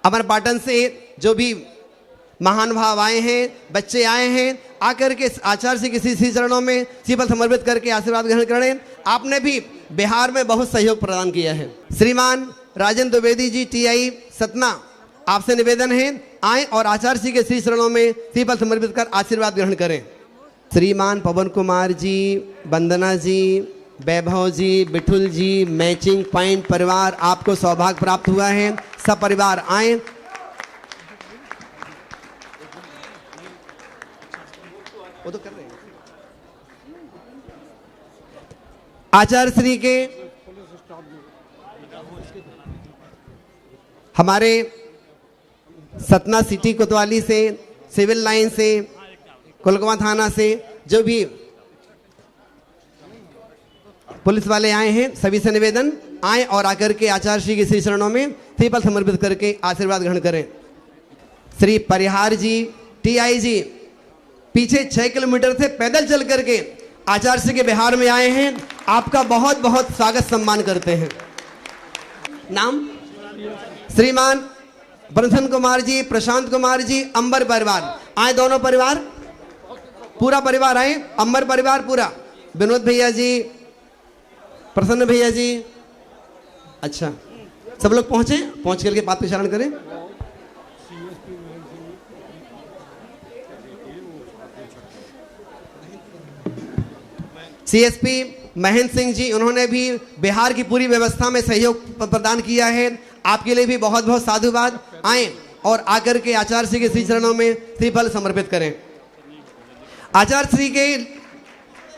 अमरपाटन से जो भी महान भाव आए हैं, बच्चे आए हैं, आकर के आचार्य श्री के श्री चरणों में सिपल समर्पित करके आशीर्वाद ग्रहण करें। आपने भी बिहार में बहुत सहयोग प्रदान किया है। श्रीमान राजेंद्र द्विवेदी जी TI सतना, आपसे निवेदन है आए और आचार्य श्री के श्री चरणों में सिपल समर्पित कर आशीर्वाद ग्रहण करें। श्रीमान पवन कुमार जी, वंदना जी, वैभव जी, बिठुल जी, मैचिंग पॉइंट परिवार, आपको सौभाग्य प्राप्त हुआ है। सब परिवार आए। वो तो कर रहे हैं। आचार्य श्री के हमारे सतना सिटी कोतवाली से, सिविल लाइन से, कोलकाता थाना से जो भी पुलिस वाले आए हैं, सभी से निवेदन आए और आकर के आचार्य श्री के श्री चरणों में सिपल समर्पित करके आशीर्वाद ग्रहण करें। श्री परिहार जी TI जी पीछे 6 किलोमीटर से पैदल चल करके आचार्य श्री के बिहार में आए हैं। आपका बहुत बहुत स्वागत सम्मान करते हैं। नाम श्रीमान बंधन कुमार जी, प्रशांत कुमार जी, अंबर परिवार आए, दोनों परिवार, पूरा परिवार आए, अंबर परिवार पूरा, विनोद भैया जी, प्रसन्न भैया जी। अच्छा, सब लोग पहुंचे, पहुंच करके बात प्रचारण करें। CSP महेंद्र सिंह जी, उन्होंने भी बिहार की पूरी व्यवस्था में सहयोग प्रदान किया है। आपके लिए भी बहुत बहुत साधुवाद। आए और आकर के आचार्य श्री के श्री चरणों में श्रीफल समर्पित करें। आचार्य श्री के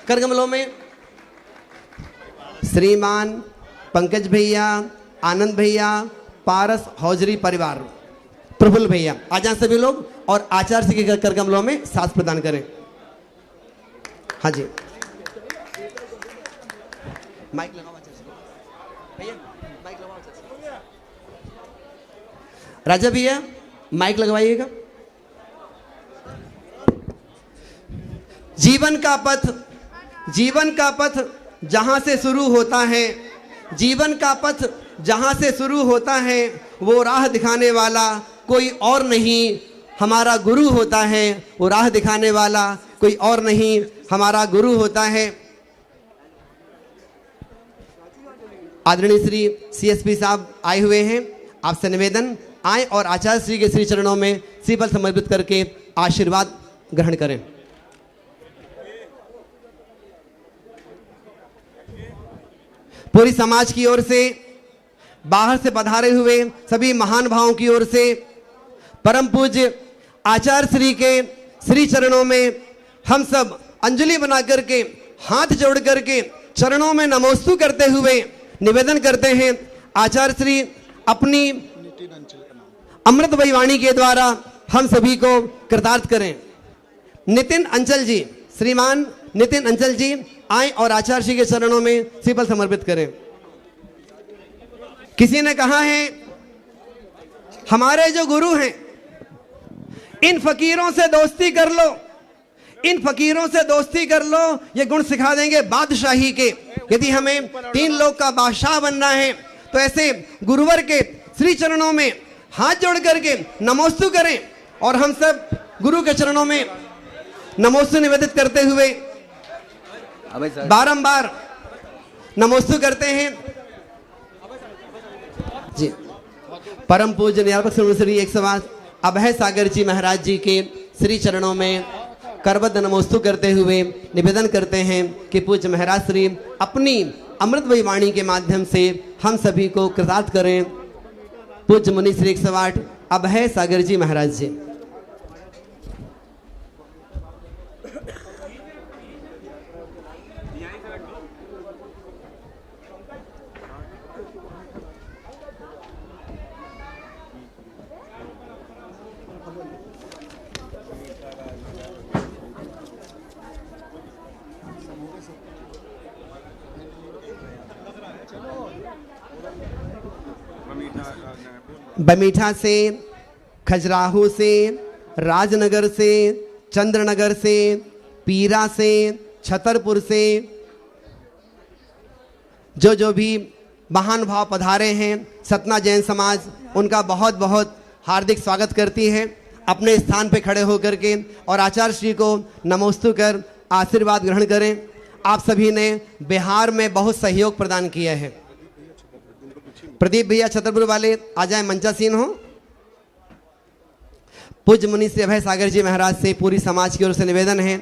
करकमलों में श्रीमान पंकज भैया, आनंद भैया, पारस हौजरी परिवार, प्रफुल्ल भैया, आ जाए सभी लोग और आचार्य श्री के करकमलों में साथ प्रदान करें। हाँ जी, माइक लगाओ भैया, माइक लगाओ। राजा भैया माइक लगवाइएगा। जीवन का पथ जहां से शुरू होता है, जीवन का पथ जहां से शुरू होता है, वो राह दिखाने वाला कोई और नहीं हमारा गुरु होता है। वो राह दिखाने वाला कोई और नहीं हमारा गुरु होता है। आदरणीय श्री CSP साहब आए हुए हैं। आपसे निवेदन आए और आचार्य श्री के श्री चरणों में श्रीफल समर्पित करके आशीर्वाद ग्रहण करें। पूरी समाज की ओर से, बाहर से पधारे हुए सभी महान भावों की ओर से परम पूज्य आचार्य श्री के श्री चरणों में हम सब अंजलि बना करके, हाथ जोड़ करके चरणों में नमोस्तु करते हुए निवेदन करते हैं, आचार्य श्री अपनी अमृतमयी वाणी के द्वारा हम सभी को कृतार्थ करें। नितिन अंचल जी, श्रीमान नितिन अंचल जी आए और आचार्य श्री के चरणों में श्रीफल समर्पित करें। किसी ने कहा है हमारे जो गुरु हैं, इन फकीरों से दोस्ती कर लो, इन फकीरों से दोस्ती कर लो, ये गुण सिखा देंगे बादशाही के। यदि हमें 3 लोग का बादशाह बनना है तो ऐसे गुरुवर के श्री चरणों में हाथ जोड़ करके नमोस्तु करें और हम सब गुरु के चरणों में नमोस्तु निवेदित करते हुए बारंबार नमोस्तु करते हैं। जी, परम पूज्य निरपेक्ष श्री 108 अभय सागर जी महाराज जी के श्री चरणों में करबद्ध नमोस्तु करते हुए निवेदन करते हैं कि पूज्य महाराज श्री अपनी अमृतमयी वाणी के माध्यम से हम सभी को कृतार्थ करें। पूज्य मुनि श्री 108 अभय सागर जी महाराज जी। बमीठा से, खजुराहो से, राजनगर से, चंद्रनगर से, पीरा से, छतरपुर से जो भी महान भाव पधारे हैं, सतना जैन समाज, उनका बहुत बहुत हार्दिक स्वागत करती है अपने स्थान पे खड़े होकर के और आचार्य श्री को नमोस्तु कर आशीर्वाद ग्रहण करें। आप सभी ने बिहार में बहुत सहयोग प्रदान किया है। प्रदीप भैया छतरपुर वाले आ जाए, मंचासीन हो। पूज्य मुनि श्री अभय सागर जी महाराज से पूरी समाज की ओर से निवेदन है,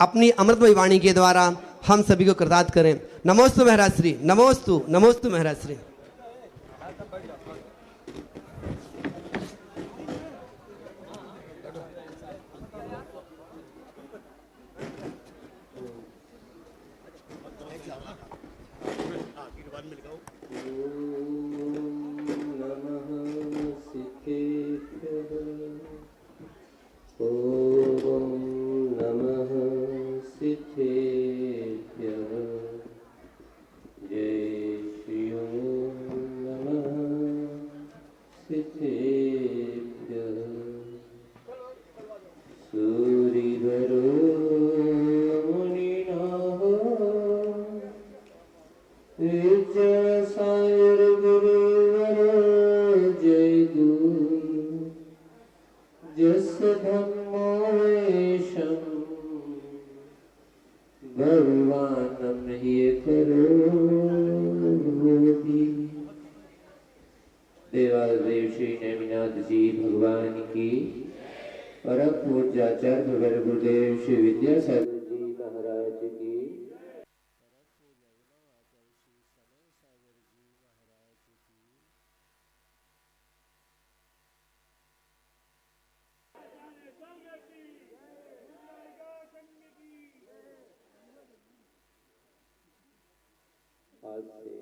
अपनी अमृतमय वाणी के द्वारा हम सभी को कृतार्थ करें। नमोस्तु महाराज श्री, नमोस्तु नमोस्तु महाराज श्री। देवादेव श्री नेमिनाथ जी भगवान की, परम पूज्याचार्य भगवान गुरुदेव श्री विद्यासागर जी महाराज की। आज से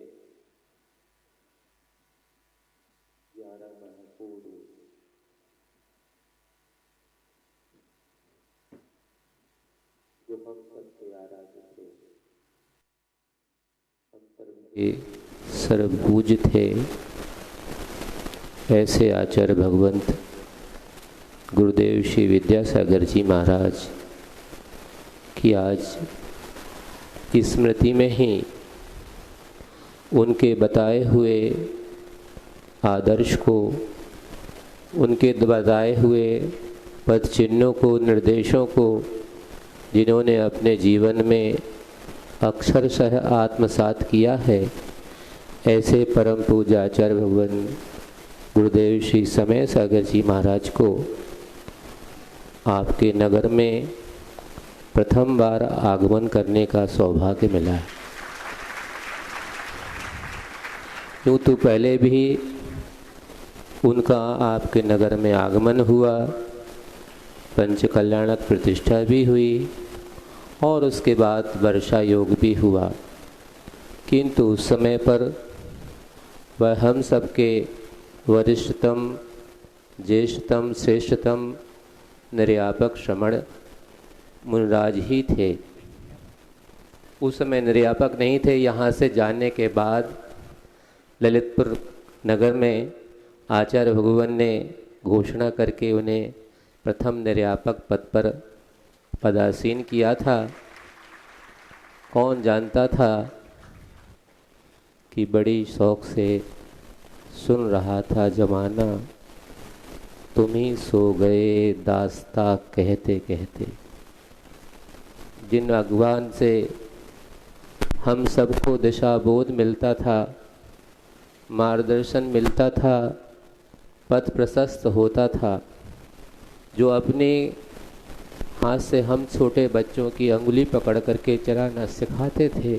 11 माह पूर्व जो हम सबके आराध्य थे, हम सबके सर्वपूज्य थे, ऐसे आचार्य भगवंत गुरुदेव श्री विद्यासागर जी महाराज की आज स्मृति में ही उनके बताए हुए आदर्श को, उनके बताए हुए पद चिन्हों को, निर्देशों को, जिन्होंने अपने जीवन में अक्षरशः आत्मसात किया है, ऐसे परम पूज्य आचार्य भगवान गुरुदेव श्री समय सागर जी महाराज को आपके नगर में प्रथम बार आगमन करने का सौभाग्य मिला है। यूँ तो पहले भी उनका आपके नगर में आगमन हुआ, पंचकल्याणक प्रतिष्ठा भी हुई और उसके बाद वर्षा योग भी हुआ, किंतु उस समय पर वह हम सबके वरिष्ठतम, ज्येष्ठतम, श्रेष्ठतम निर्यापक श्रमण मुनिराज ही थे। उस समय निर्यापक नहीं थे। यहाँ से जाने के बाद ललितपुर नगर में आचार्य भगवान ने घोषणा करके उन्हें प्रथम निर्यापक पद पर पदासीन किया था। कौन जानता था कि बड़ी शौक से सुन रहा था जमाना, तुम ही सो गए दास्ता कहते कहते। जिन भगवान से हम सबको दिशा बोध मिलता था, मार्गदर्शन मिलता था, पथ प्रशस्त होता था, जो अपने हाथ से हम छोटे बच्चों की अंगुली पकड़ करके चलाना सिखाते थे,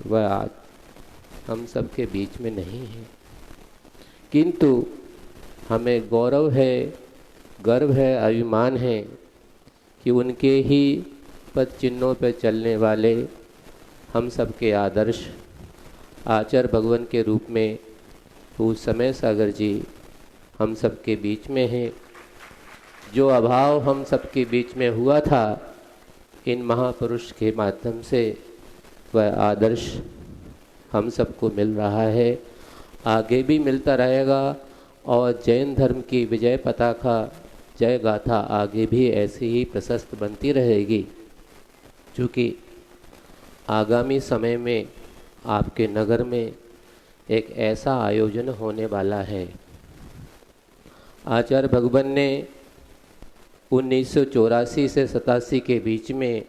वह आज हम सबके बीच में नहीं है। किंतु हमें गौरव है, गर्व है, अभिमान है कि उनके ही पद चिन्हों पर चलने वाले हम सबके आदर्श आचार्य भगवान के रूप में उस समय सागर जी हम सबके बीच में हैं। जो अभाव हम सबके बीच में हुआ था, इन महापुरुष के माध्यम से वह आदर्श हम सबको मिल रहा है, आगे भी मिलता रहेगा और जैन धर्म की विजय पताका, जय गाथा आगे भी ऐसी ही प्रशस्त बनती रहेगी। क्योंकि आगामी समय में आपके नगर में एक ऐसा आयोजन होने वाला है आचार्य भगवान ने 1984 से 87 के बीच में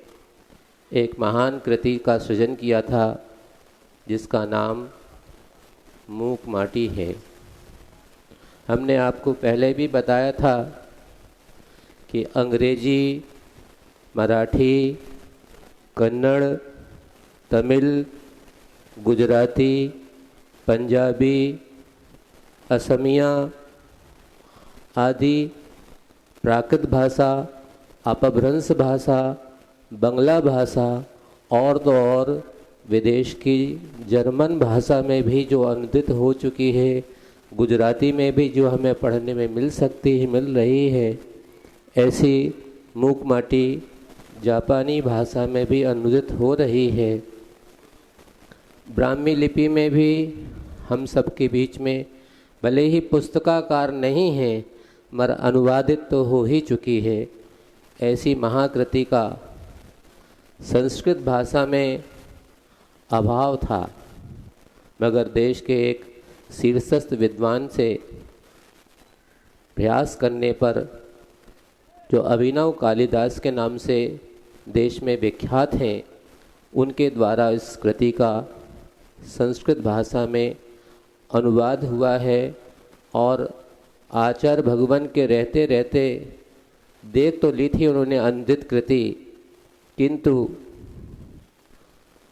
एक महान कृति का सृजन किया था जिसका नाम मूक माटी है। हमने आपको पहले भी बताया था कि अंग्रेजी, मराठी, कन्नड़, तमिल, गुजराती, पंजाबी, असमिया आदि प्राकृत भाषा, अपभ्रंश भाषा, बंगला भाषा और तो और विदेश की जर्मन भाषा में भी जो अनुदित हो चुकी है, गुजराती में भी जो हमें पढ़ने में मिल रही है, ऐसी मूक माटी जापानी भाषा में भी अनुदित हो रही है। ब्राह्मी लिपि में भी हम सबके बीच में भले ही पुस्तकाकार नहीं है मगर अनुवादित तो हो ही चुकी है। ऐसी महाकृति का संस्कृत भाषा में अभाव था, मगर देश के एक शीर्षस्थ विद्वान से प्रयास करने पर, जो अभिनव कालिदास के नाम से देश में विख्यात हैं, उनके द्वारा इस कृति का संस्कृत भाषा में अनुवाद हुआ है। और आचार्य भगवान के रहते रहते देख तो ली थी उन्होंने अनुदित कृति, किंतु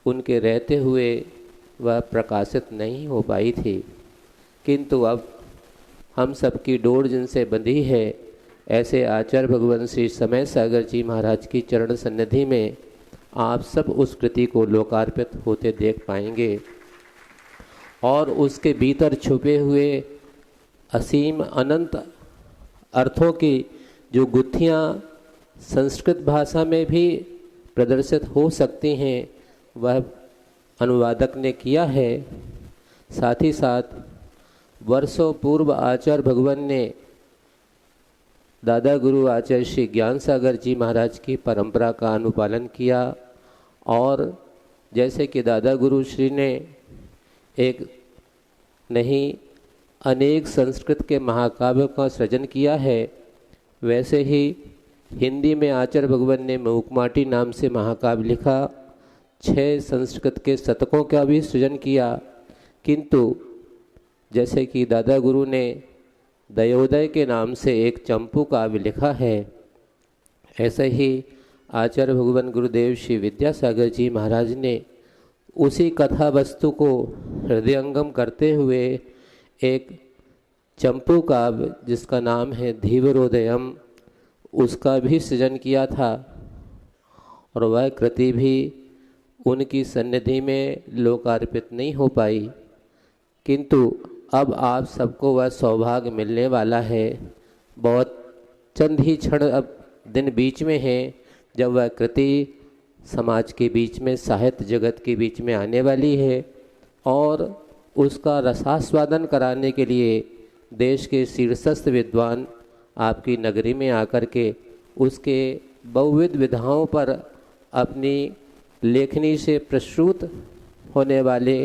उनके रहते हुए वह प्रकाशित नहीं हो पाई थी। किंतु अब हम सबकी डोर जिनसे बंधी है, ऐसे आचार्य भगवान श्री समय सागर जी महाराज की चरण सन्निधि में आप सब उस कृति को लोकार्पित होते देख पाएंगे और उसके भीतर छुपे हुए असीम अनंत अर्थों की जो गुत्थियाँ संस्कृत भाषा में भी प्रदर्शित हो सकती हैं, वह अनुवादक ने किया है। साथ ही साथ वर्षों पूर्व आचार्य भगवान ने दादा गुरु आचार्य श्री ज्ञान सागर जी महाराज की परंपरा का अनुपालन किया और जैसे कि दादा गुरु श्री ने एक नहीं अनेक संस्कृत के महाकाव्यों का सृजन किया है, वैसे ही हिंदी में आचार्य भगवान ने मूकमाटी नाम से महाकाव्य लिखा, 6 संस्कृत के शतकों का भी सृजन किया। किंतु जैसे कि दादा गुरु ने दयोदय के नाम से एक चंपू काव्य लिखा है, ऐसे ही आचार्य भगवान गुरुदेव श्री विद्यासागर जी महाराज ने उसी कथा वस्तु को हृदयंगम करते हुए एक चंपू काव्य जिसका नाम है धीवरोदयम, उसका भी सृजन किया था और वह कृति भी उनकी सन्निधि में लोकार्पित नहीं हो पाई। किंतु अब आप सबको वह सौभाग्य मिलने वाला है। बहुत चंद ही क्षण अब दिन बीच में हैं जब वह कृति समाज के बीच में, साहित्य जगत के बीच में आने वाली है और उसका रसास्वादन कराने के लिए देश के शीर्षस्थ विद्वान आपकी नगरी में आकर के उसके बहुविध विधाओं पर अपनी लेखनी से प्रस्तुत होने वाले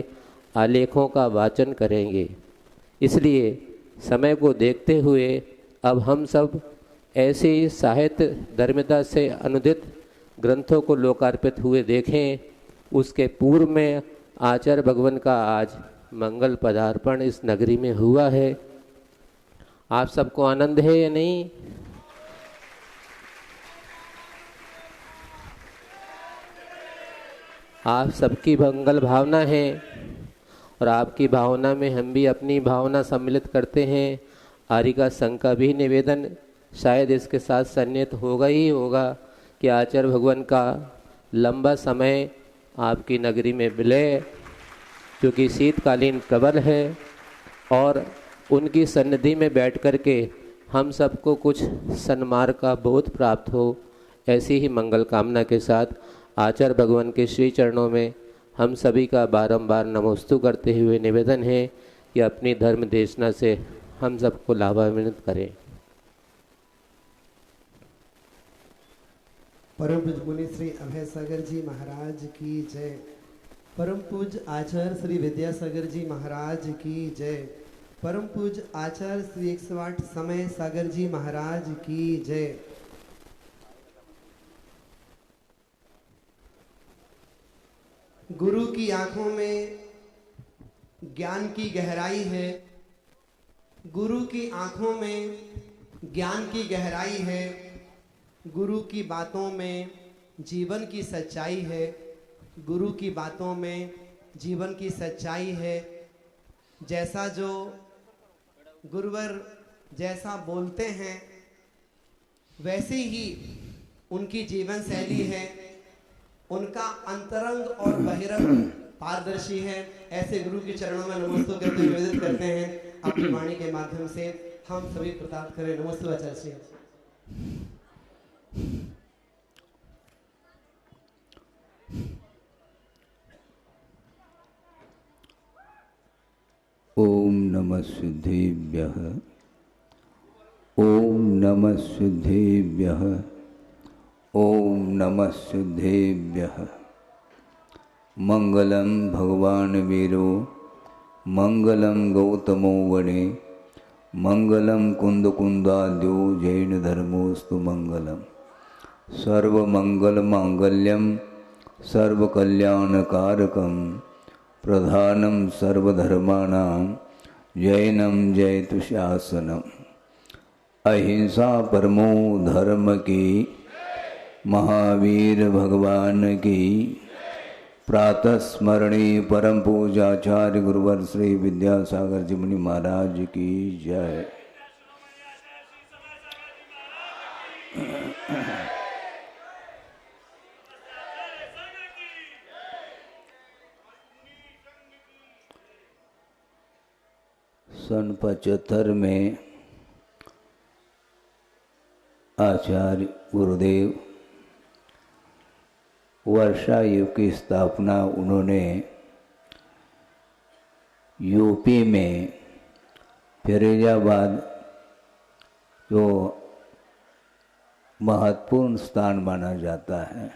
आलेखों का वाचन करेंगे। इसलिए समय को देखते हुए अब हम सब ऐसे साहित्य धर्मिता से अनुदित ग्रंथों को लोकार्पित हुए देखें। उसके पूर्व में आचार्य भगवान का आज मंगल पदार्पण इस नगरी में हुआ है। आप सबको आनंद है या नहीं? आप सबकी मंगल भावना है और आपकी भावना में हम भी अपनी भावना सम्मिलित करते हैं। आरिका संघ का भी निवेदन शायद इसके साथ सन्निहित होगा ही होगा कि आचार्य भगवान का लंबा समय आपकी नगरी में मिले, क्योंकि शीतकालीन प्रबल है और उनकी सन्निधि में बैठ कर के हम सबको कुछ सन्मार्ग का बोध प्राप्त हो, ऐसी ही मंगल कामना के साथ आचार्य भगवान के श्री चरणों में हम सभी का बारंबार नमोस्तु करते हुए निवेदन है कि अपनी धर्म देशना से हम सबको लाभान्वित करें। परम पूज्य मुनि श्री अभय सागर जी महाराज की जय। परम पूज्य आचार्य श्री विद्यासागर जी महाराज की जय। परम पूज आचार्य श्री 108 समय सागर जी महाराज की जय। गुरु की आंखों में ज्ञान की गहराई है, गुरु की आंखों में ज्ञान की गहराई है, गुरु की बातों में जीवन की सच्चाई है, गुरु की बातों में जीवन की सच्चाई है। जैसा जो गुरुवर जैसा बोलते हैं वैसे ही उनकी जीवन शैली है, उनका अंतरंग और बहिरंग पारदर्शी है। ऐसे गुरु के चरणों में नमस्ते करते हुए निवेदित करते हैं अपनी वाणी के माध्यम से हम सभी प्रताप करें। नमस्ते आचार्य श्री। ओम नमः सिद्धेभ्यः, ओम नमः सिद्धेभ्यः, ओम नमः सिद्धेभ्यः। मंगलम भगवान वीरो, मंगलम गौतमो वने, मंगलम कुंद कुंदाद्यो जैन धर्मोस्तु मंगलम। सर्वमंगल मांगल्यम सर्वकल्याणकारकम प्रधानम सर्वधर्माणां जैनम जयतु शासनम। अहिंसा परमो धर्म की, महावीर भगवान की। प्रातः स्मरणीय परम पूजाचार्य गुरुवर श्री विद्यासागर जी मुनि महाराज की जय। सन 75 में आचार्य गुरुदेव वर्षा युग की स्थापना उन्होंने यूपी में फिरोजाबाद जो महत्वपूर्ण स्थान माना जाता है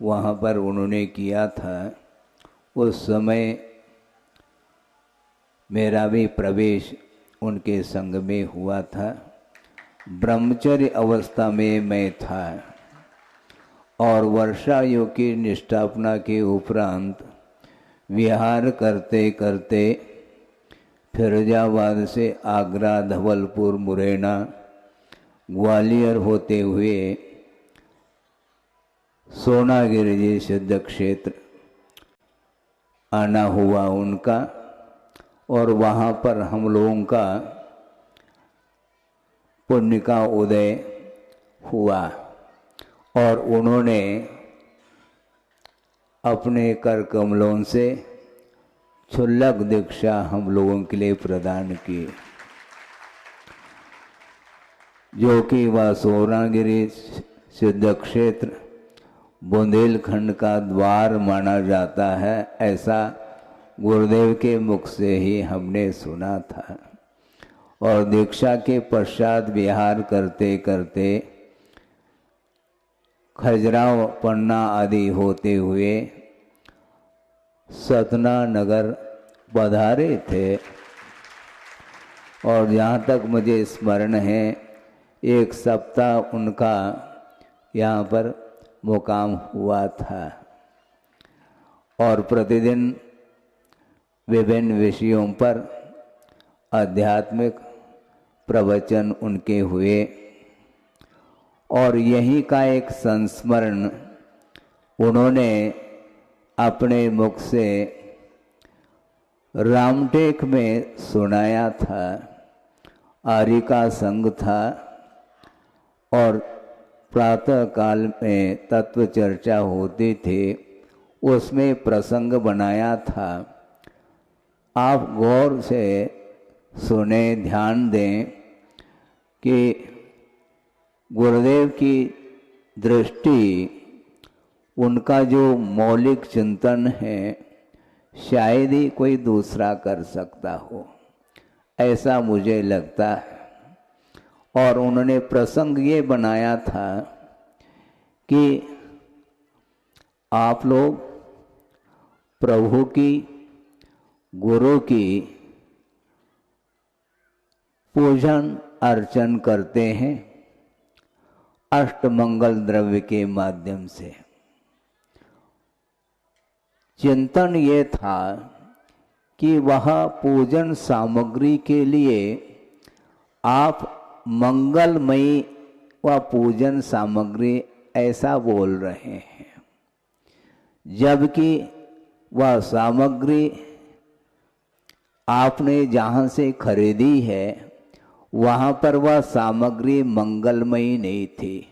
वहाँ पर उन्होंने किया था। उस समय मेरा भी प्रवेश उनके संग में हुआ था। ब्रह्मचर्य अवस्था में मैं था और वर्षा योग की निष्ठापना के उपरांत विहार करते करते फिरोजाबाद से आगरा, धवलपुर, मुरैना, ग्वालियर होते हुए सोनागिरी जी सिद्ध क्षेत्र आना हुआ उनका। और वहाँ पर हम लोगों का पुण्य का उदय हुआ और उन्होंने अपने कर कमलों से क्षुल्लक दीक्षा हम लोगों के लिए प्रदान की, जो कि वह सोनागिरी सिद्ध क्षेत्र बुंदेलखंड का द्वार माना जाता है, ऐसा गुरुदेव के मुख से ही हमने सुना था। और दीक्षा के पश्चात विहार करते करते खजुराहो, पन्ना आदि होते हुए सतना नगर पधारे थे। और जहाँ तक मुझे स्मरण है 1 सप्ताह उनका यहाँ पर मुकाम हुआ था और प्रतिदिन विभिन्न विषयों पर आध्यात्मिक प्रवचन उनके हुए। और यहीं का एक संस्मरण उन्होंने अपने मुख से रामटेक में सुनाया था। आर्य का संघ था और प्रातः काल में तत्व चर्चा होती थी, उसमें प्रसंग बनाया था। आप गौर से सुने, ध्यान दें कि गुरुदेव की दृष्टि, उनका जो मौलिक चिंतन है शायद ही कोई दूसरा कर सकता हो, ऐसा मुझे लगता है। और उन्होंने प्रसंग ये बनाया था कि आप लोग प्रभु की, गुरु की पूजन अर्चन करते हैं अष्टमंगल द्रव्य के माध्यम से। चिंतन ये था कि वह पूजन सामग्री के लिए आप मंगलमयी व पूजन सामग्री ऐसा बोल रहे हैं, जबकि वह सामग्री आपने जहाँ से खरीदी है वहाँ पर वह सामग्री मंगलमयी नहीं थी।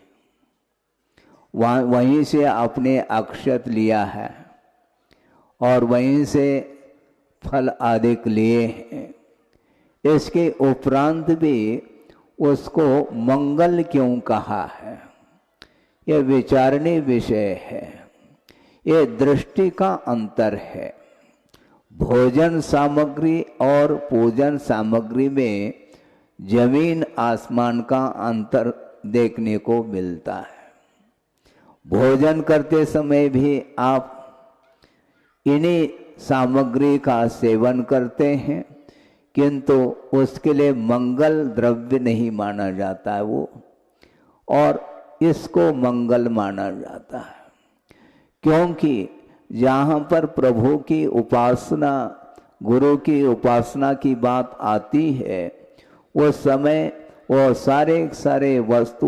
वहीं से आपने अक्षत लिया है और वहीं से फल आदि लिए हैं। इसके उपरांत भी उसको मंगल क्यों कहा है, यह विचारणीय विषय है। ये दृष्टि का अंतर है। भोजन सामग्री और पूजन सामग्री में जमीन आसमान का अंतर देखने को मिलता है। भोजन करते समय भी आप इन्हीं सामग्री का सेवन करते हैं, किंतु उसके लिए मंगल द्रव्य नहीं माना जाता है वो, और इसको मंगल माना जाता है। क्योंकि जहाँ पर प्रभु की उपासना, गुरु की उपासना की बात आती है, उस समय वो सारे वस्तु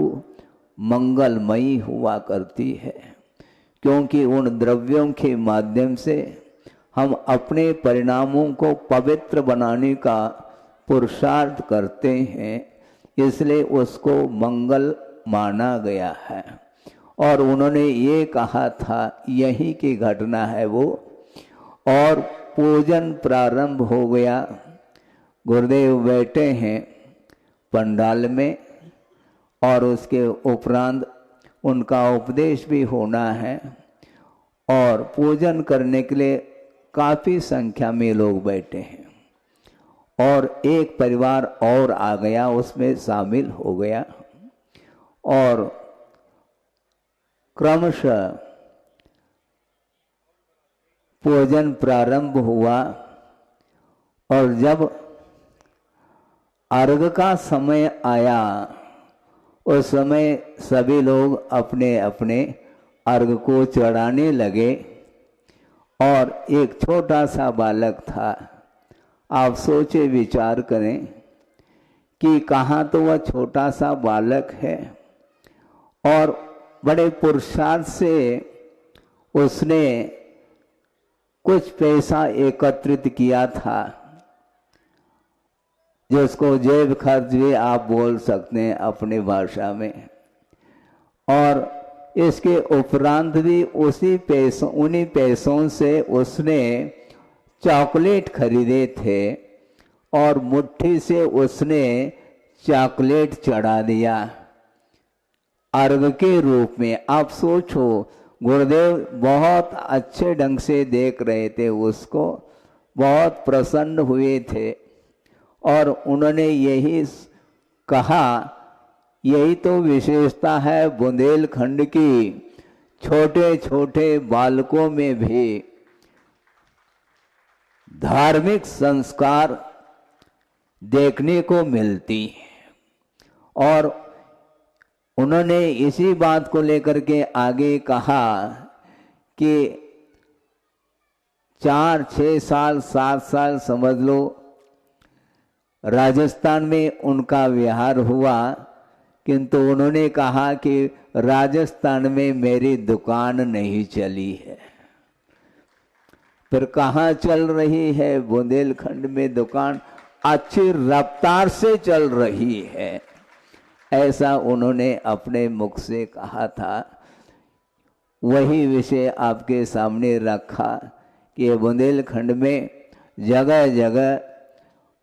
मंगलमयी हुआ करती है। क्योंकि उन द्रव्यों के माध्यम से हम अपने परिणामों को पवित्र बनाने का पुरुषार्थ करते हैं, इसलिए उसको मंगल माना गया है। और उन्होंने ये कहा था, यही की घटना है वो। और पूजन प्रारंभ हो गया। गुरुदेव बैठे हैं पंडाल में और उसके उपरांत उनका उपदेश भी होना है, और पूजन करने के लिए काफ़ी संख्या में लोग बैठे हैं। और एक परिवार और आ गया, उसमें शामिल हो गया, और क्रमशः पूजन प्रारंभ हुआ। और जब अर्घ का समय आया, उस समय सभी लोग अपने अपने अर्घ को चढ़ाने लगे। और एक छोटा सा बालक था। आप सोचे विचार करें कि कहाँ तो वह छोटा सा बालक है और बड़े पुरुषार्थ से उसने कुछ पैसा एकत्रित किया था, जिसको जेब खर्च भी आप बोल सकते हैं अपनी भाषा में। और इसके उपरांत भी उन्हीं पैसों से उसने चॉकलेट खरीदे थे और मुट्ठी से उसने चॉकलेट चढ़ा दिया अर्घ के रूप में। आप सोचो, गुरुदेव बहुत अच्छे ढंग से देख रहे थे उसको, बहुत प्रसन्न हुए थे, और उन्होंने यही कहा, यही तो विशेषता है बुंदेलखंड की, छोटे छोटे बालकों में भी धार्मिक संस्कार देखने को मिलती है। और उन्होंने इसी बात को लेकर के आगे कहा कि 4, 6 साल, 7 साल समझ लो, राजस्थान में उनका विहार हुआ, किंतु उन्होंने कहा कि राजस्थान में मेरी दुकान नहीं चली है। फिर कहाँ चल रही है? बुंदेलखंड में दुकान अच्छी रफ्तार से चल रही है, ऐसा उन्होंने अपने मुख से कहा था। वही विषय आपके सामने रखा कि बुंदेलखंड में जगह जगह,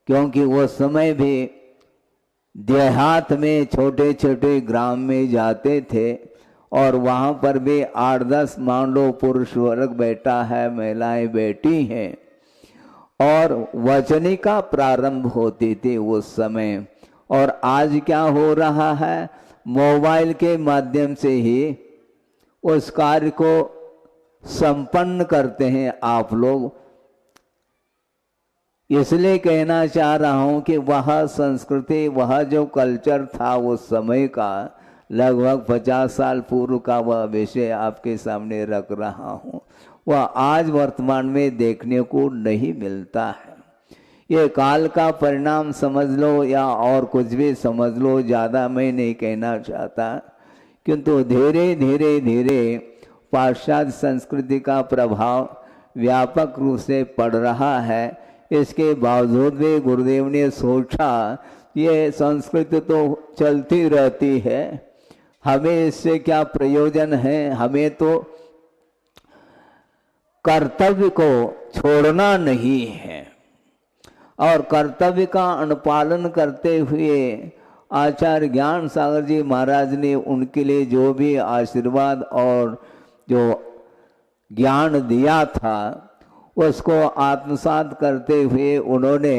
क्योंकि वो समय भी देहात में छोटे छोटे ग्राम में जाते थे और वहाँ पर भी 8-10 मान लो पुरुष वर्ग बैठा है, महिलाएं बैठी हैं, और वचनिका प्रारंभ होती थी उस समय। और आज क्या हो रहा है? मोबाइल के माध्यम से ही उस कार्य को संपन्न करते हैं आप लोग। इसलिए कहना चाह रहा हूं कि वह संस्कृति, वह जो कल्चर था उस समय का, लगभग 50 साल पूर्व का वह विषय आपके सामने रख रहा हूं, वह आज वर्तमान में देखने को नहीं मिलता है। ये काल का परिणाम समझ लो या और कुछ भी समझ लो, ज़्यादा मैं नहीं कहना चाहता, किंतु धीरे धीरे धीरे पाश्चात्य संस्कृति का प्रभाव व्यापक रूप से पड़ रहा है। इसके बावजूद भी गुरुदेव ने सोचा ये संस्कृति तो चलती रहती है, हमें इससे क्या प्रयोजन है, हमें तो कर्तव्य को छोड़ना नहीं है। और कर्तव्य का अनुपालन करते हुए आचार्य ज्ञान सागर जी महाराज ने उनके लिए जो भी आशीर्वाद और जो ज्ञान दिया था उसको आत्मसात करते हुए उन्होंने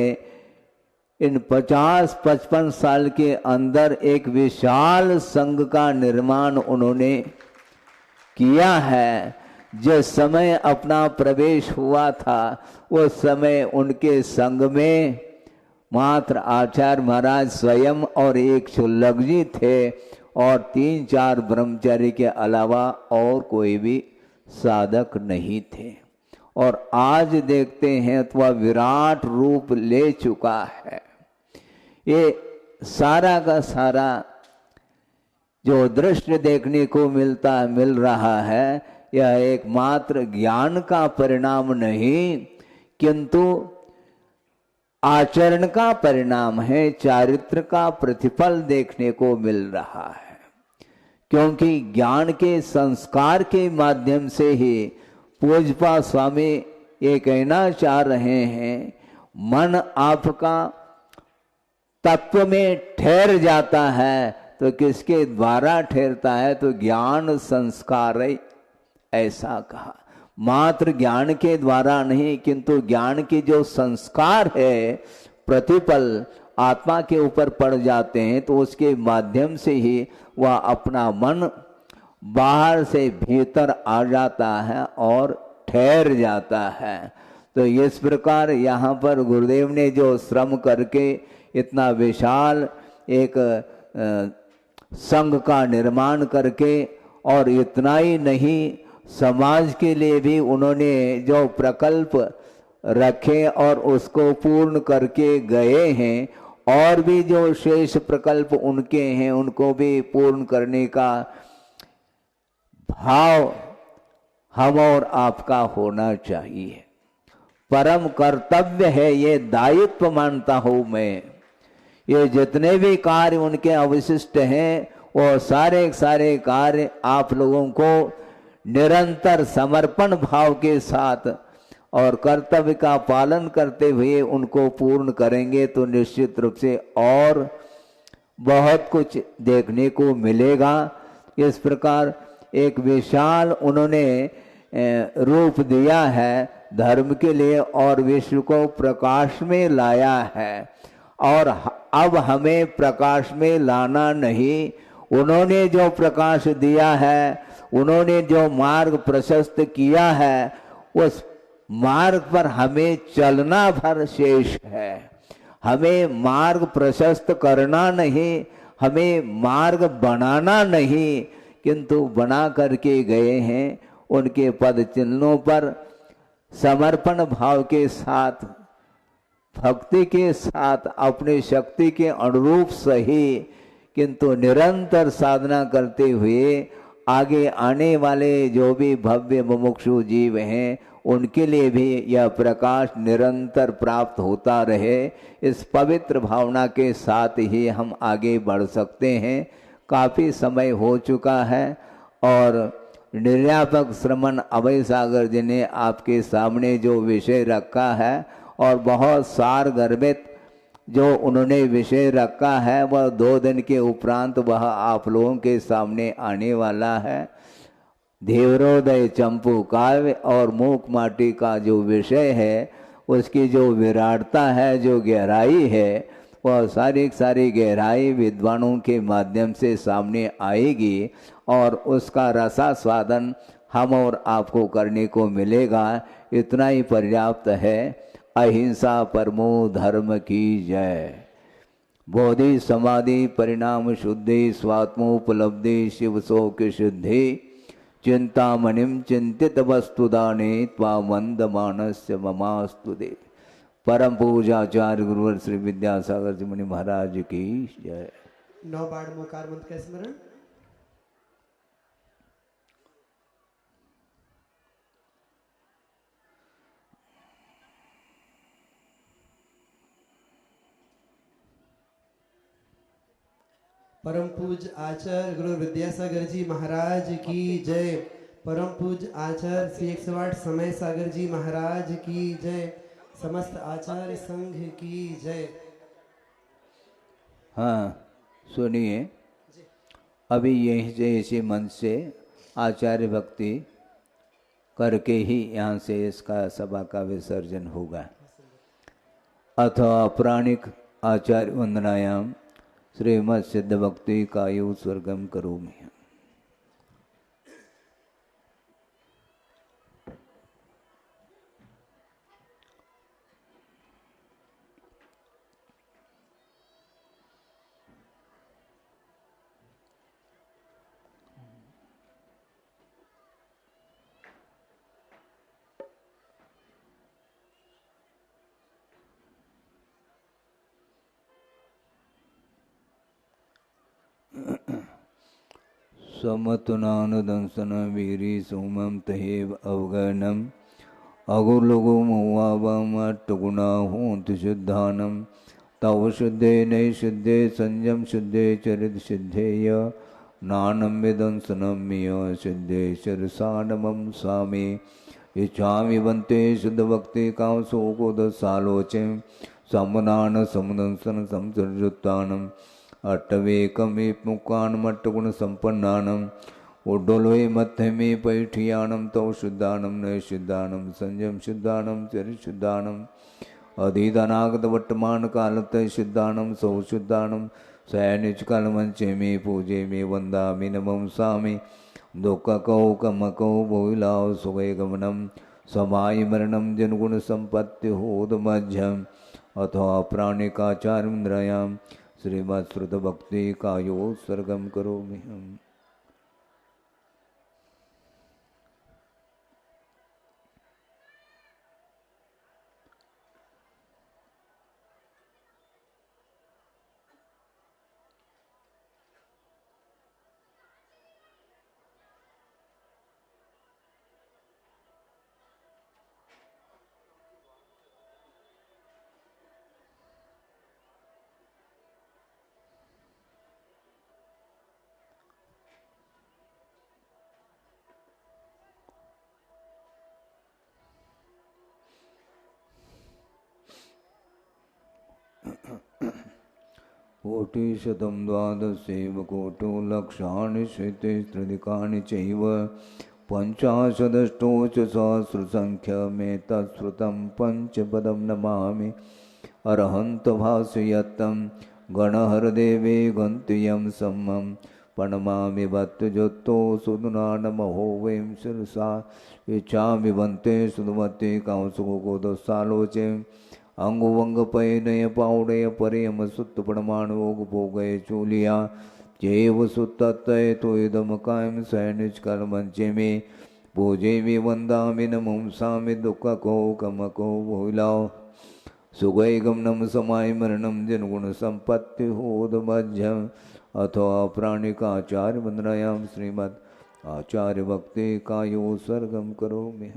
इन 50-55 साल के अंदर एक विशाल संघ का निर्माण उन्होंने किया है। जिस समय अपना प्रवेश हुआ था उस समय उनके संघ में मात्र आचार्य महाराज स्वयं और एक शुल्लक जी थे और 3-4 ब्रह्मचारी के अलावा और कोई भी साधक नहीं थे। और आज देखते हैं तो वह विराट रूप ले चुका है। ये सारा का सारा जो दृश्य देखने को मिल रहा है, यह एकमात्र ज्ञान का परिणाम नहीं किंतु आचरण का परिणाम है, चारित्र का प्रतिफल देखने को मिल रहा है। क्योंकि ज्ञान के संस्कार के माध्यम से ही पूज्यपा स्वामी ये कहना चाह रहे हैं, मन आपका तत्व में ठहर जाता है तो किसके द्वारा ठहरता है, तो ज्ञान संस्कार, ऐसा कहा। मात्र ज्ञान के द्वारा नहीं किंतु ज्ञान के जो संस्कार है प्रतिपल आत्मा के ऊपर पड़ जाते हैं, तो उसके माध्यम से ही वह अपना मन बाहर से भीतर आ जाता है और ठहर जाता है। तो इस प्रकार यहाँ पर गुरुदेव ने जो श्रम करके इतना विशाल एक संघ का निर्माण करके, और इतना ही नहीं समाज के लिए भी उन्होंने जो प्रकल्प रखे और उसको पूर्ण करके गए हैं, और भी जो शेष प्रकल्प उनके हैं उनको भी पूर्ण करने का भाव हम और आपका होना चाहिए। परम कर्तव्य है, ये दायित्व मानता हूं मैं। ये जितने भी कार्य उनके अवशिष्ट हैं वो सारे कार्य आप लोगों को निरंतर समर्पण भाव के साथ और कर्तव्य का पालन करते हुए उनको पूर्ण करेंगे तो निश्चित रूप से और बहुत कुछ देखने को मिलेगा। इस प्रकार एक विशाल उन्होंने रूप दिया है धर्म के लिए और विश्व को प्रकाश में लाया है। और अब हमें प्रकाश में लाना नहीं, उन्होंने जो प्रकाश दिया है, उन्होंने जो मार्ग प्रशस्त किया है, उस मार्ग पर हमें चलना भर शेष है। हमें मार्ग प्रशस्त करना नहीं, हमें मार्ग बनाना नहीं, किंतु बना करके गए हैं। उनके पद चिन्हों पर समर्पण भाव के साथ, भक्ति के साथ, अपनी शक्ति के अनुरूप सही किंतु निरंतर साधना करते हुए आगे आने वाले जो भी भव्य मुमुक्षु जीव हैं उनके लिए भी यह प्रकाश निरंतर प्राप्त होता रहे। इस पवित्र भावना के साथ ही हम आगे बढ़ सकते हैं। काफ़ी समय हो चुका है और निर्यापक श्रमण अभय सागर जी ने आपके सामने जो विषय रखा है और बहुत सार गर्भित जो उन्होंने विषय रखा है, वह 2 दिन के उपरांत वह आप लोगों के सामने आने वाला है। धीवरोदय चंपू काव्य और मूक माटी का जो विषय है, उसकी जो विराटता है, जो गहराई है, वह सारी गहराई विद्वानों के माध्यम से सामने आएगी और उसका रसास्वादन हम और आपको करने को मिलेगा। इतना ही पर्याप्त है। अहिंसा परमो धर्म की जय। बोधि समाधि परिणाम शुद्धि स्वात्मोपलब्धि शिव शोक सिद्धि चिंतामणिम चिंतित वस्तुदाने त्वा मंद मानस्य ममास्तुदे। परम पूजाचार्य गुरुवर श्री विद्यासागर जी मुनि महाराज की जय। 9 बार मोकार मंत्र का स्मरण। परम पूज आचार्य गुरु विद्यासागर जी महाराज की जय। परम पूज आचार्य श्री 108 समय सागर जी महाराज की जय। समस्त आचार्य संघ की जय। हाँ सुनिए, अभी यहीं से इसी मन से आचार्य भक्ति करके ही यहाँ से इसका सभा का विसर्जन होगा। अथवा प्राणिक आचार्य वंदनायाम श्रीमद सिद्ध भक्ति कायु स्वर्गम करोमि। समतुनानुदंसन वीरी सोमम तहेव अवगणम अगुलगु मुवावमट्टुगुणा होंतु शुद्धानम तव शुद्धे नैशुद्धे संयम शुद्धे चरित सिद्धेय नानम विदंसनम मिय सिद्धेश्वर सानमम स्वामी इच्छामि वन्ते शुद्ध भक्ति काम सोकोद सालोचे समनान समुदंसन समसर्जुत्तानम अट्टवेकमे मुक्कानमट्टगुण संपन्नानम उड्डोलोय मध्यमे पैठियानम तव शुद्धानम नय शुद्धानम संयम शुद्धानम चरि शुद्धानम अधिधनागत वर्तमान कालत शुद्धानम सौ शुद्धानम सैनिच कालमंचे में पूजे में वंदामि नमं सामि दुख कौ कम कौ बहुलाव सुगय गमनम समाय मरणम जनगुण संपत्ति होद मध्यम अथवा प्राणिकाचार्यन्द्रयाम श्रीमद श्रुत भक्ति कायो सर्गम करोमि हम। कोटिशतं द्वादशैव कोटो लक्षाणि श्रुतिस्त्रिदिकानि चैव पञ्चाशदष्टोच सहस्रसङ्ख्यमेतत्श्रुतं पञ्चपदं नमामि अरहन्तभासयत्तं गणहरदेवे गन्त्यं सम्मं प्रणमामि भक्तजोत्तो सुदुना नमो वैं शिरसा इच्छामि वन्ते सुदमते कांसुकोदसालोचे अंग वंग पयनय पाउडय परयम सुत परमाणुग भोगय चूलिया जेव सुतय तो इदम कायम सैनिच कर मंचे में पूजे में वंदामि नमं सामि दुख को कम को भूलाओ सुगय गमनम समाय मरणम जनगुण संपत्ति होद मध्यम अथवा प्राणिकाचार्य वंदनायाम श्रीमद आचार्य भक्ति कायो सर्गम करोमि।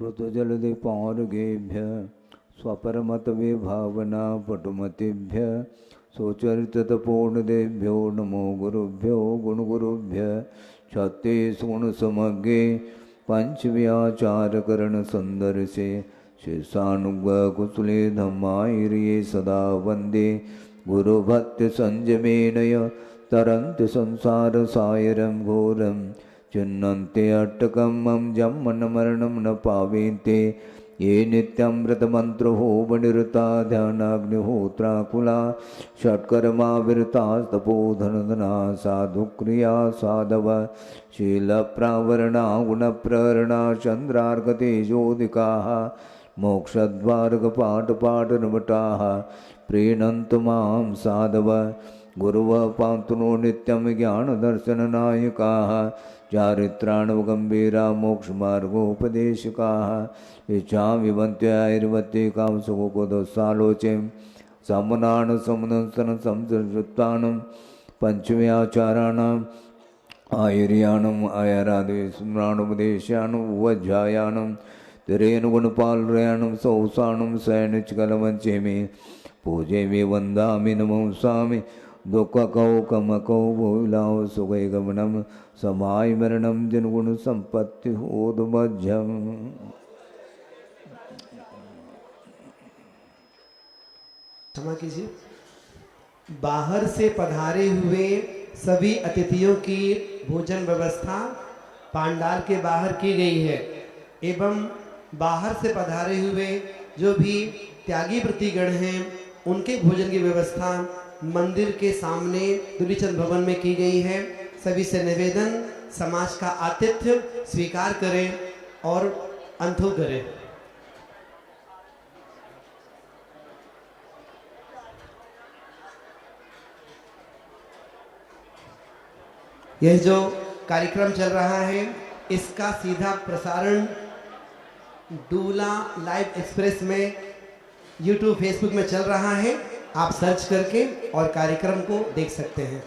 श्रुतजलदीपार्घेभ्य स्वपरमत विभावना पटुमतिभ्य सुचरितपूर्णदेभ्यो नमो गुरुभ्यो गुणगुरुभ्य छत्तीस गुण समग्रे पंचव्याचारकरण सुंदरसे शेषानुग्रह कुशले धम्मायिरिये सदा वंदे गुरुभक्ति संयमेनय तरन्ति संसार सायरं घोरं चिन्नन्ते अट्टकं मम जन्मन मरणं न पावेन्ते ये नित्यमृतमन्त्रहोमनिरता ध्यानाग्निहोत्राकुला षट्कर्माविरतास्तपोधनधना साधुक्रिया साधव शीलप्रावरणा गुणप्रहरणा चन्द्रार्कतेजोदिकाः मोक्षद्वारकपाटपाटनमटाः प्रीणन्तु मां साधव गुरुवः पान्तु नो नित्यं ज्ञानदर्शननायकाः चारित्राणवगम्भीरा मोक्षमार्गोपदेशकाः इच्छामि वन्त्याैर्वत्ते कामसुखोदसालोचे समनान समनसन संसृतानं पंचम्याचाराणाम् आयुर्यानम् आयरादेशस्मराणुपदेशानं वज्रायानं तिरेनुगुणपालयानं सौसानं सैनिचकलवञ्चेमि पूजेमि वन्दामि नमोऽस्मि दुःखकौ कमकौ भूलाौ सुखैगमनं समाय मरणं जनगुणसम्पत्तिहोदमध्यम्। क्षमा कीजिए। बाहर से पधारे हुए सभी अतिथियों की भोजन व्यवस्था पांडाल के बाहर की गई है एवं बाहर से पधारे हुए जो भी त्यागी प्रतिगण हैं उनके भोजन की व्यवस्था मंदिर के सामने दुलीचंद भवन में की गई है। सभी से निवेदन समाज का आतिथ्य स्वीकार करें और अंथो करें। यह जो कार्यक्रम चल रहा है इसका सीधा प्रसारण डूला लाइव एक्सप्रेस में यूट्यूब फेसबुक में चल रहा है। आप सर्च करके और कार्यक्रम को देख सकते हैं।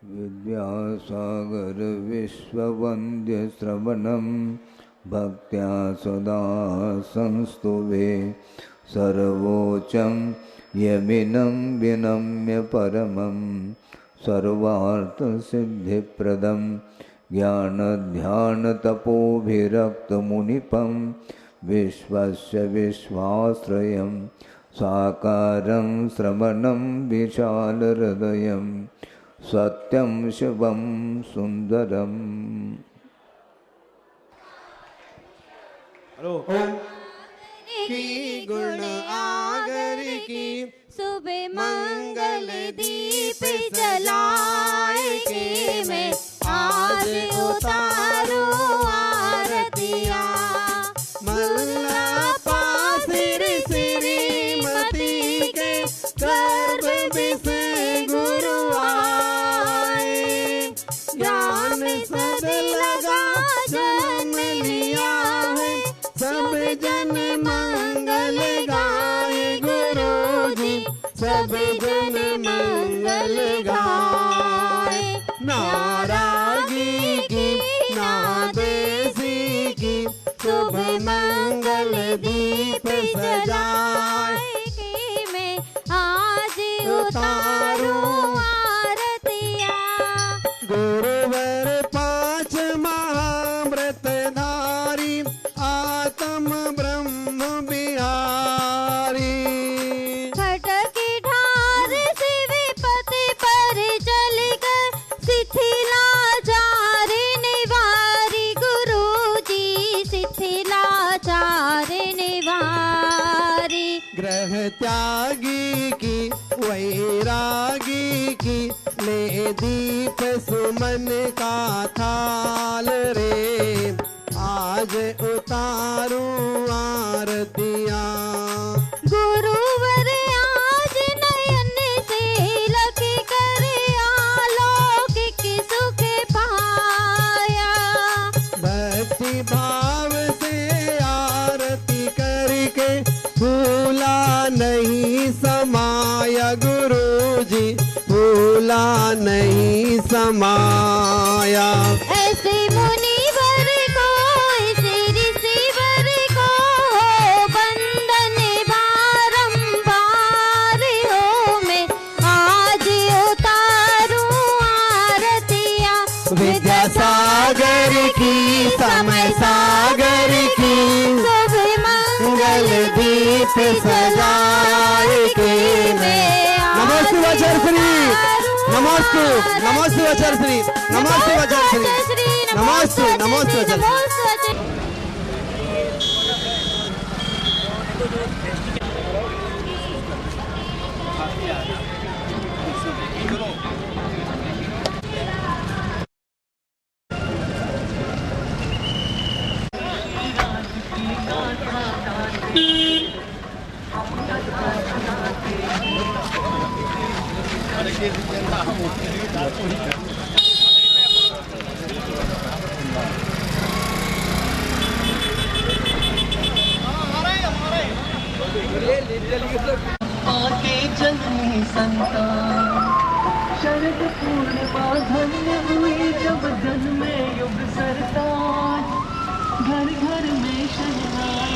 विद्यासागर विश्ववन्द्य श्रवणं भक्त्या सदा संस्तुवे सर्वोच्चं यमिनं विनम्य परमं सर्वार्थसिद्धिप्रदं ज्ञानध्यानतपोभिरक्तमुनिपं विश्वस्य विश्वाश्रयं साकारं श्रवणं विशालहृदयं सत्यं शिवं सुंदरम। ओम की गुण आगर की सुबह मंगल दीप जलाए के मैं आज उतारू आरतिया मल्ला पासिर श्रीमती के गर्भ में से गुरु ज्ञान सद लगा जन्म लिया है सब जन मंगल गाए गुरु जी सब जन मंगल गाए। नाराजी की ना देसी की शुभ मंगल दीप सजाए के मैं आज उतारू आरतिया गुरुवर पांच महामृतधारी आत्म ब्रह्म बिहारी खटकी ढार से विपत्ति पर चल कर शिथिलाचार निवारी गुरु जी शिथिलाचार निवारी ग्रह त्यागी की वैरागी की ले दीप सुमन का थाल रे आज उतारू आरतियां गुरुवर भला नहीं समाया। ऐसे मुनिवर को इस ऋषिवर को हो बंधन बारंबार हो, मैं आज उतारूं आरतियां विद्यासागर की, समय सागर की, शुभ मंगल दीप सजाए के मैं। नमोस्तु वचन श्री, नमोस्तु, नमोस्तु वचन श्री, नमोस्तु वचन श्री, नमोस्तु, नमोस्तु वचन श्री। आके जन्मी संतान, शरद पूर्णिमा धन्य हुई जब जन्मे युग सरताज, घर घर में शहनाई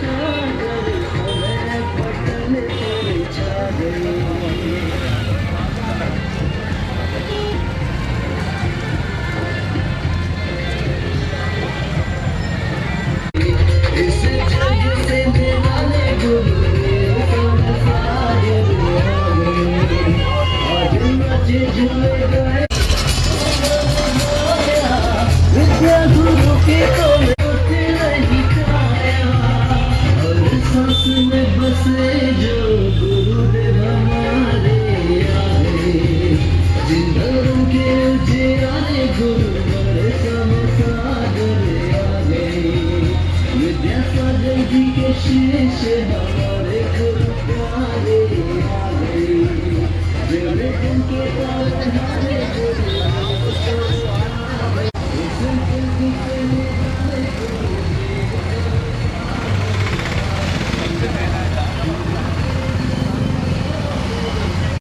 सागर समय पटल पर छा गई। इस जग से निराले गुरुदेव सागर आ गए। आज नाचे झूमे गाए विद्या गुरु की तो नहीं छाया। हर सांस में बसे जो गुरुदेव हमारे आए। जिंदरों के उजियारे गुरुवर सागर आ गए। विद्यासागर जी के शिष्य हमारे गुरु प्यारे आ गए। मेरे दिन के बाद हमारे गुरु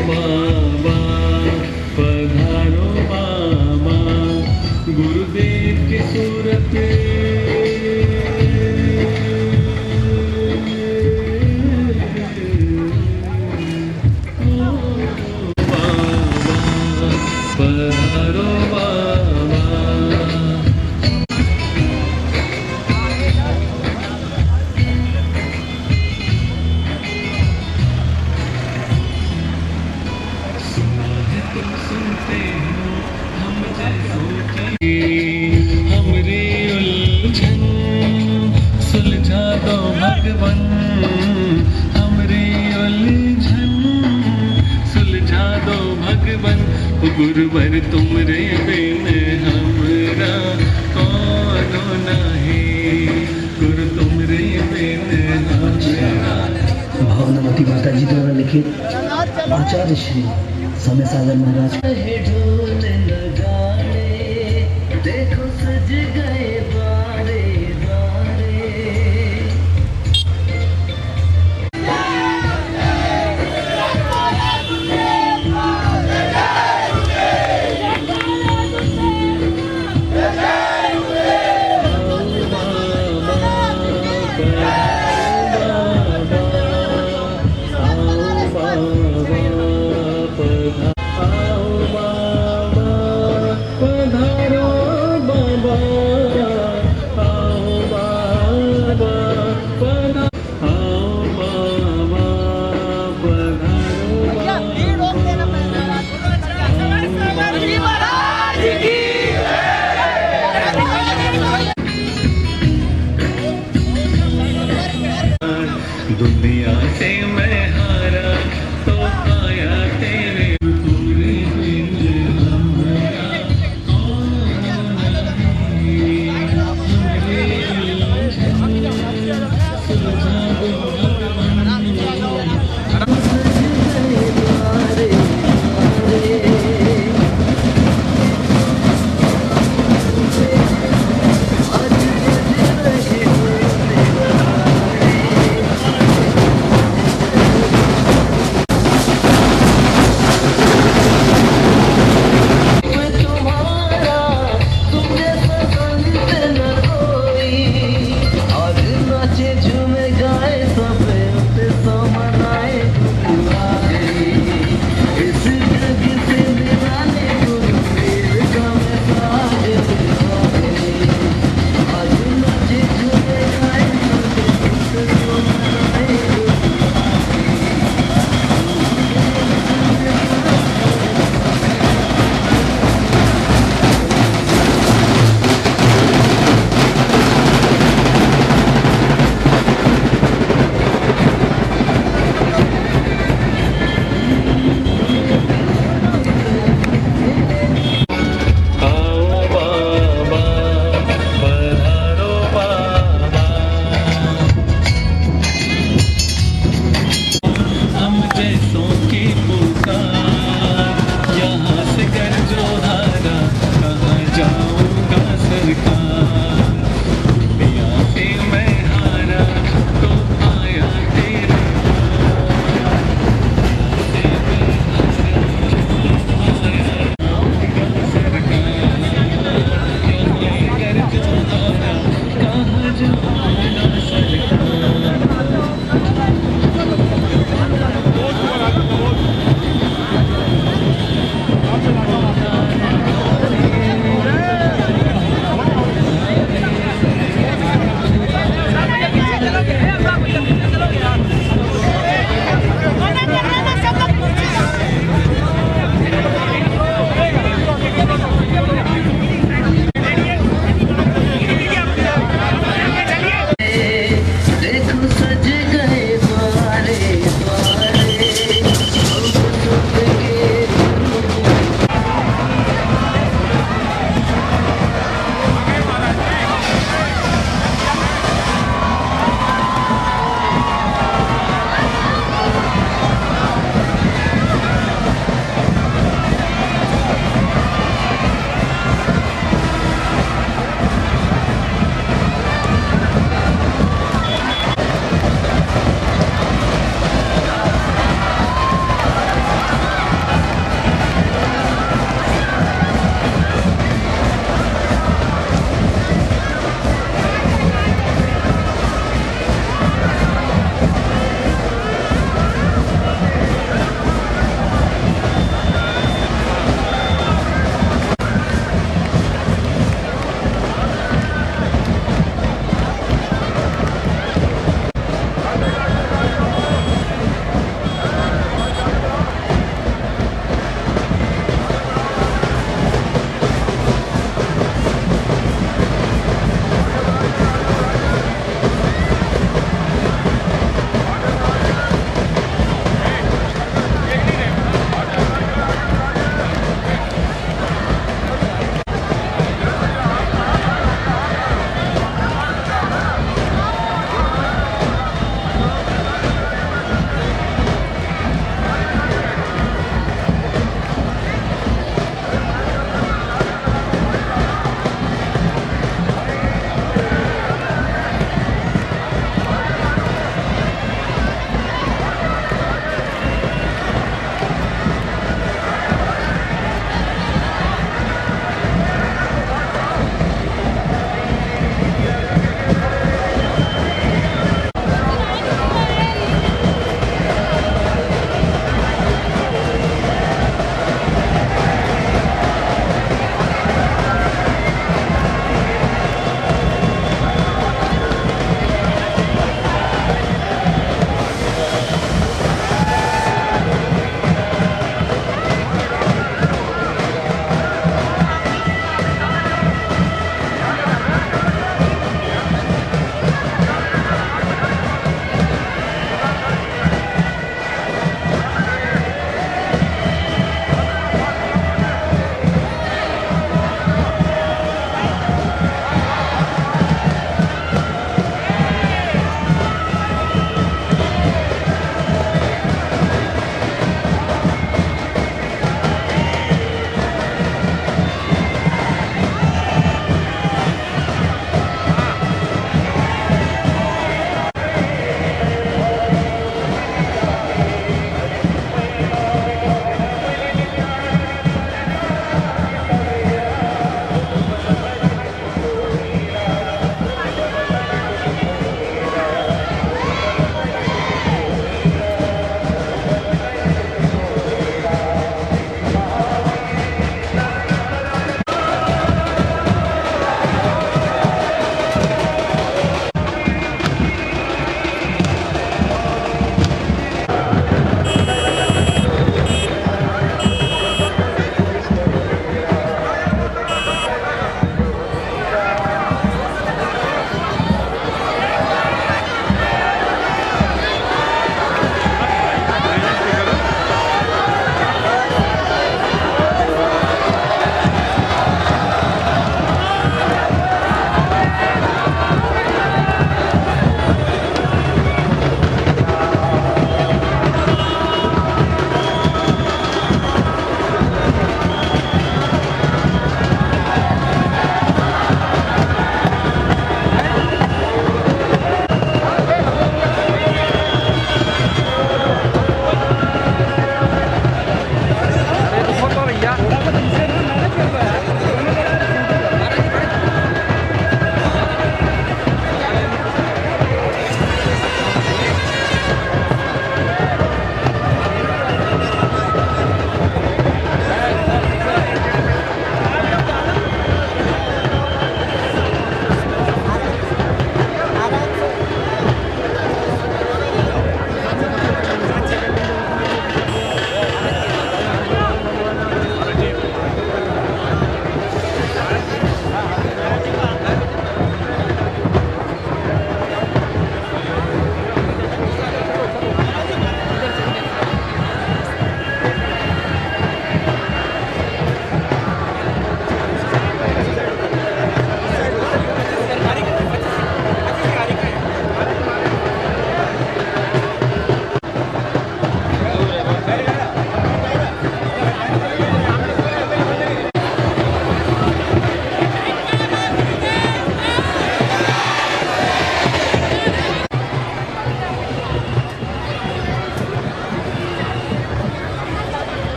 बाबा पधारो बाबा गुरुदेव की सूरत पधारो बाबा। तुम सुनते हो हम जैसों की हमरी उलझन सुलझा दो भगवन। हमरी उलझन सुलझा दो भगवन। गुरुवर तुमरे बिन हमरा कौनो नहीं। गुरु तुमरे बिन हमरा। भावनावती माता जी द्वारा लिखित आचार्य श्री समय सागर महाराज। ढोल लगाने देखो सज गए बारे बारे। दुनिया से मैं हारा तो आया तेरे तुमरे बिन हमरा कौन नहीं। हमरे उलझन सुलझा दो भगवन। कहाँ जाना सरकार। हाँ